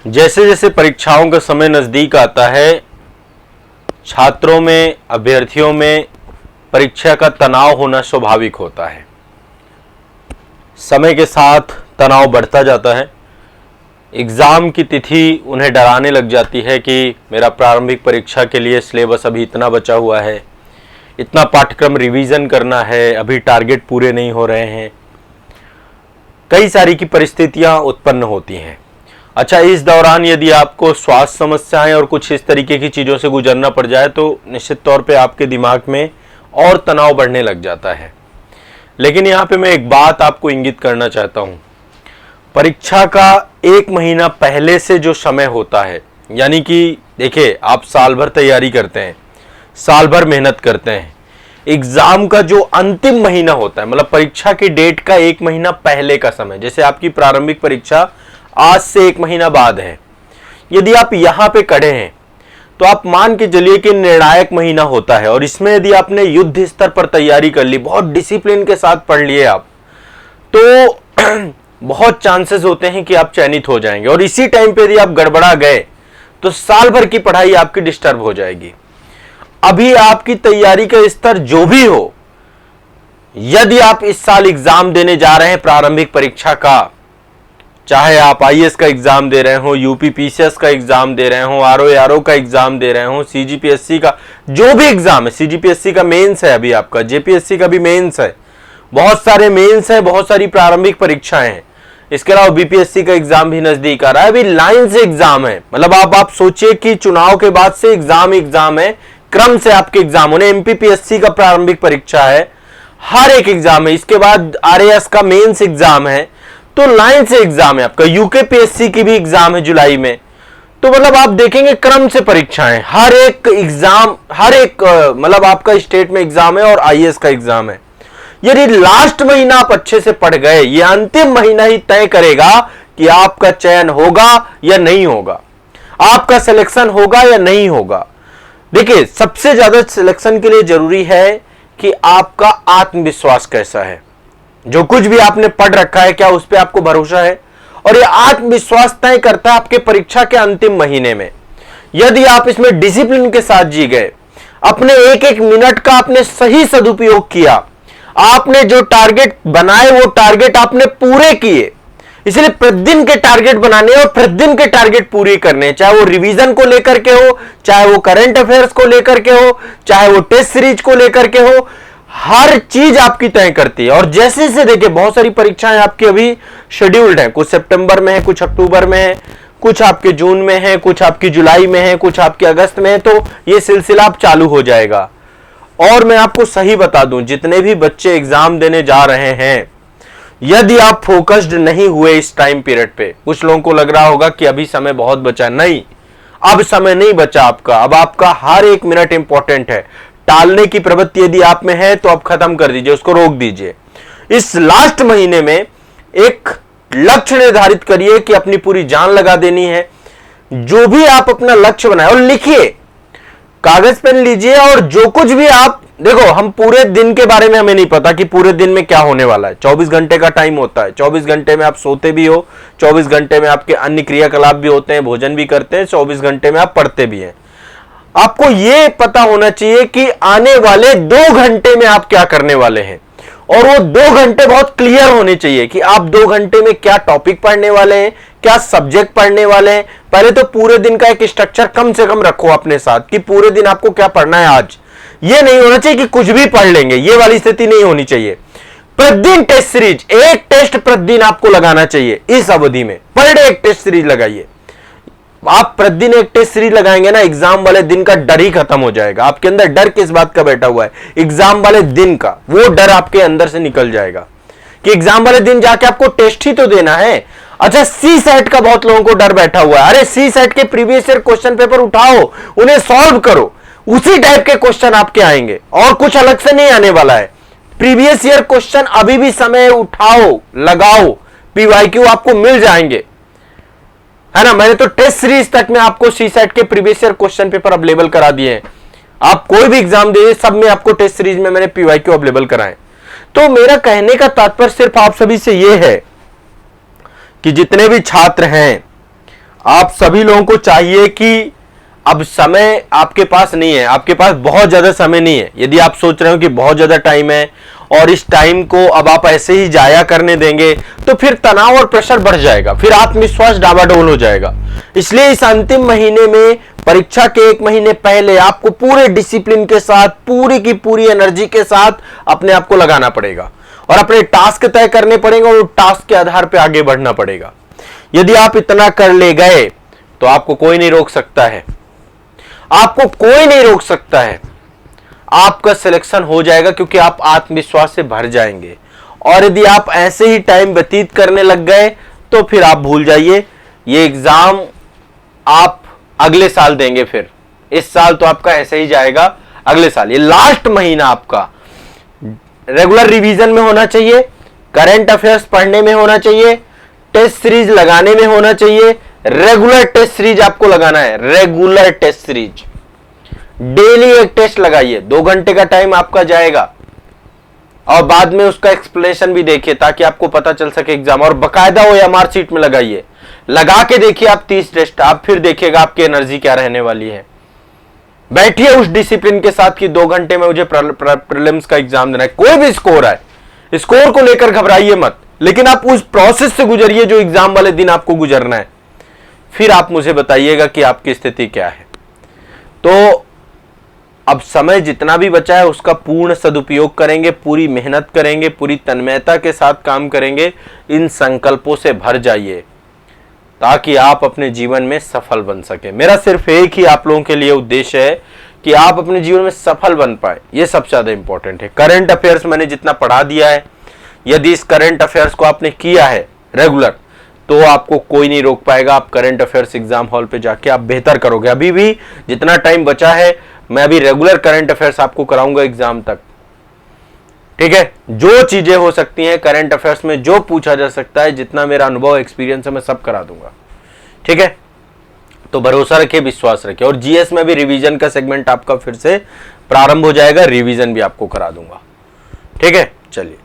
जैसे जैसे परीक्षाओं का समय नज़दीक आता है, छात्रों में, अभ्यर्थियों में परीक्षा का तनाव होना स्वाभाविक होता है। समय के साथ तनाव बढ़ता जाता है। एग्ज़ाम की तिथि उन्हें डराने लग जाती है कि मेरा प्रारंभिक परीक्षा के लिए सिलेबस अभी इतना बचा हुआ है, इतना पाठ्यक्रम रिवीजन करना है, अभी टारगेट पूरे नहीं हो रहे हैं। कई सारी की परिस्थितियां उत्पन्न होती हैं। अच्छा, इस दौरान यदि आपको स्वास्थ्य समस्याएं और कुछ इस तरीके की चीज़ों से गुजरना पड़ जाए तो निश्चित तौर पे आपके दिमाग में और तनाव बढ़ने लग जाता है। लेकिन यहाँ पे मैं एक बात आपको इंगित करना चाहता हूँ। परीक्षा का 1 महीना पहले से जो समय होता है, यानी कि देखिए, आप साल भर तैयारी करते हैं, साल भर मेहनत करते हैं। एग्जाम का जो अंतिम महीना होता है, मतलब परीक्षा की डेट का 1 महीना पहले का समय, जैसे आपकी प्रारंभिक परीक्षा आज से 1 महीना बाद है, यदि आप यहां पे खड़े हैं तो आप मान के चलिए कि निर्णायक महीना होता है। और इसमें यदि आपने युद्ध स्तर पर तैयारी कर ली, बहुत डिसिप्लिन के साथ पढ़ लिए आप, तो बहुत चांसेस होते हैं कि आप चयनित हो जाएंगे। और इसी टाइम पे यदि आप गड़बड़ा गए तो साल भर की पढ़ाई आपकी डिस्टर्ब हो जाएगी। अभी आपकी तैयारी का स्तर जो भी हो, यदि आप इस साल एग्जाम देने जा रहे हैं प्रारंभिक परीक्षा का, चाहे आप आईएएस का एग्जाम दे रहे हो, यूपी पीसीएस का एग्जाम दे रहे हो, आरओ का एग्जाम दे रहे हो, सीजीपीएससी का जो भी एग्जाम है, सीजीपीएससी का मेंस है अभी आपका, जेपीएससी का भी मेंस है, बहुत सारे मेंस है, बहुत सारी प्रारंभिक परीक्षाएं हैं। इसके अलावा बीपीएससी का एग्जाम भी नजदीक आ रहा है। अभी लाइन से एग्जाम है, मतलब आप सोचिए कि चुनाव के बाद से एग्जाम है, क्रम से आपके एग्जाम होने। एमपीपीएससी का प्रारंभिक परीक्षा है, हर एक एग्जाम है। इसके बाद आरएएस का मेंस एग्जाम है, तो लाइन से एग्जाम है आपका। यूकेपीएससी की भी एग्जाम है जुलाई में। तो मतलब आप देखेंगे क्रम से परीक्षाएं, हर एक एग्जाम, मतलब आपका स्टेट में एग्जाम है और आईएएस का एग्जाम है। यदि लास्ट महीना आप अच्छे से पढ़ गए, ये अंतिम महीना ही तय करेगा कि आपका चयन होगा या नहीं होगा, आपका सिलेक्शन होगा या नहीं होगा। देखिए, सबसे ज्यादा सिलेक्शन के लिए जरूरी है कि आपका आत्मविश्वास कैसा है। जो कुछ भी आपने पढ़ रखा है, क्या उस पर आपको भरोसा है? और ये आत्मविश्वास तय करता है आपके परीक्षा के अंतिम महीने में। यदि आप इसमें डिसिप्लिन के साथ जी गए, अपने एक एक मिनट का आपने सही सदुपयोग किया, आपने जो टारगेट बनाए वो टारगेट आपने पूरे किए। इसलिए प्रतिदिन के टारगेट बनाने और प्रतिदिन के टारगेट पूरे करने, चाहे वो रिवीजन को लेकर के हो, चाहे वो करंट अफेयर्स को लेकर के हो, चाहे वो टेस्ट सीरीज को लेकर के हो, हर चीज आपकी तय करती है। और जैसे से देखिए, बहुत सारी परीक्षाएं आपकी अभी शेड्यूल्ड हैं, कुछ सितंबर में है, कुछ अक्टूबर में है, कुछ आपके जून में है, कुछ आपकी जुलाई में है, कुछ आपके अगस्त में है। तो ये सिलसिला अब चालू हो जाएगा। और मैं आपको सही बता दूं, जितने भी बच्चे एग्जाम देने जा रहे हैं, यदि आप फोकस्ड नहीं हुए इस टाइम पीरियड पे, कुछ लोगों को लग रहा होगा कि अभी समय बहुत बचा, नहीं, अब समय नहीं बचा आपका। अब आपका हर एक मिनट इंपॉर्टेंट है। टालने की प्रवृत्ति यदि आप में है तो आप खत्म कर दीजिए, उसको रोक दीजिए। इस लास्ट महीने में एक लक्ष्य निर्धारित करिए कि अपनी पूरी जान लगा देनी है। जो भी आप अपना लक्ष्य बनाए और लिखिए, कागज पेन लीजिए, और जो कुछ भी आप देखो, हम पूरे दिन के बारे में हमें नहीं पता कि पूरे दिन में क्या होने वाला है। 24 घंटे का टाइम होता है, 24 घंटे में आप सोते भी हो, 24 घंटे में आपके अन्य क्रियाकलाप भी होते हैं, भोजन भी करते हैं, 24 घंटे में आप पढ़ते भी हैं। आपको यह पता होना चाहिए कि आने वाले 2 घंटे में आप क्या करने वाले हैं, और वो 2 घंटे बहुत क्लियर होने चाहिए कि आप 2 घंटे में क्या टॉपिक पढ़ने वाले हैं, क्या सब्जेक्ट पढ़ने वाले हैं। पहले तो पूरे दिन का एक स्ट्रक्चर कम से कम रखो अपने साथ कि पूरे दिन आपको क्या पढ़ना है आज। ये नहीं होना चाहिए कि कुछ भी पढ़ लेंगे, ये वाली स्थिति नहीं होनी चाहिए। प्रतिदिन टेस्ट सीरीज, एक टेस्ट प्रतिदिन आपको लगाना चाहिए। इस अवधि में पर डे एक टेस्ट सीरीज लगाइए। आप प्रतिदिन एक टेस्ट सीरीज लगाएंगे ना, एग्जाम वाले दिन का डर ही खत्म हो जाएगा। आपके अंदर डर किस बात का बैठा हुआ है? एग्जाम वाले दिन का। वो डर आपके अंदर से निकल जाएगा कि एग्जाम वाले दिन जाके आपको टेस्ट ही तो देना है। अच्छा, सी सेट का बहुत लोगों को डर बैठा हुआ है। अरे सी सेट के प्रीवियस ईयर क्वेश्चन पेपर उठाओ, उन्हें सॉल्व करो, उसी टाइप के क्वेश्चन आपके आएंगे और कुछ अलग से नहीं आने वाला है। प्रीवियस ईयर क्वेश्चन अभी भी समय उठाओ, लगाओ, पीवाईक्यू आपको मिल जाएंगे, है ना। मैंने तो टेस्ट सीरीज तक में आपको सी सेट के previous year question paper available करा दिए हैं। आप कोई भी एग्जाम दीजिए, सब में आपको टेस्ट सीरीज में मैंने पीवाईक्यू अवेलेबल कराए। तो मेरा कहने का तात्पर्य सिर्फ आप सभी से यह है कि जितने भी छात्र हैं, आप सभी लोगों को चाहिए कि अब समय आपके पास नहीं है, आपके पास बहुत ज्यादा समय नहीं है। यदि आप सोच रहे हो कि बहुत ज्यादा टाइम है और इस टाइम को अब आप ऐसे ही जाया करने देंगे तो फिर तनाव और प्रेशर बढ़ जाएगा, फिर आत्मविश्वास डावाडोल हो जाएगा। इसलिए इस अंतिम महीने में, परीक्षा के 1 महीने पहले आपको पूरे डिसिप्लिन के साथ, पूरी की पूरी एनर्जी के साथ अपने आप को लगाना पड़ेगा और अपने टास्क तय करने पड़ेंगे और टास्क के आधार पर आगे बढ़ना पड़ेगा। यदि आप इतना कर ले गए तो आपको कोई नहीं रोक सकता है, आपको कोई नहीं रोक सकता है। आपका सिलेक्शन हो जाएगा क्योंकि आप आत्मविश्वास से भर जाएंगे। और यदि आप ऐसे ही टाइम व्यतीत करने लग गए तो फिर आप भूल जाइए, ये एग्जाम आप अगले साल देंगे। फिर इस साल तो आपका ऐसे ही जाएगा, अगले साल ये लास्ट महीना आपका रेगुलर रिवीजन में होना चाहिए, करंट अफेयर्स पढ़ने में होना चाहिए, टेस्ट सीरीज लगाने में होना चाहिए। रेगुलर टेस्ट सीरीज आपको लगाना है, रेगुलर टेस्ट सीरीज। डेली एक टेस्ट लगाइए, 2 घंटे का टाइम आपका जाएगा और बाद में उसका एक्सप्लेनेशन भी देखिए ताकि आपको पता चल सके एग्जाम। और बकायदा वो एमआर शीट में लगाइए, लगा के देखिए आप 30 टेस्ट, आप फिर देखिएगा आपकी एनर्जी क्या रहने वाली है। बैठिए उस डिसिप्लिन के साथ कि 2 घंटे में मुझे प्रीलिम्स का एग्जाम देना है। कोई भी स्कोर आए, स्कोर को लेकर घबराइए मत, लेकिन आप उस प्रोसेस से गुजरिए जो एग्जाम वाले दिन आपको गुजरना है। फिर आप मुझे बताइएगा कि आपकी स्थिति क्या है। तो अब समय जितना भी बचा है उसका पूर्ण सदुपयोग करेंगे, पूरी मेहनत करेंगे, पूरी तन्मयता के साथ काम करेंगे। इन संकल्पों से भर जाइए ताकि आप अपने जीवन में सफल बन सके। मेरा सिर्फ एक ही आप लोगों के लिए उद्देश्य है कि आप अपने जीवन में सफल बन पाए, ये सबसे ज्यादा इंपॉर्टेंट है। करंट अफेयर्स मैंने जितना पढ़ा दिया है, यदि इस करंट अफेयर्स को आपने किया है रेगुलर तो आपको कोई नहीं रोक पाएगा। आप करंट अफेयर्स एग्जाम हॉल पे जाके आप बेहतर करोगे। अभी भी जितना टाइम बचा है मैं अभी रेगुलर करंट अफेयर्स आपको कराऊंगा एग्जाम तक, ठीक है। जो चीजें हो सकती हैं करंट अफेयर्स में, जो पूछा जा सकता है, जितना मेरा अनुभव एक्सपीरियंस है, मैं सब करा दूंगा, ठीक है। तो भरोसा रखिए, विश्वास रखिए। और जीएस में भी रिवीजन का सेगमेंट आपका फिर से प्रारंभ हो जाएगा, रिवीजन भी आपको करा दूंगा, ठीक है। चलिए।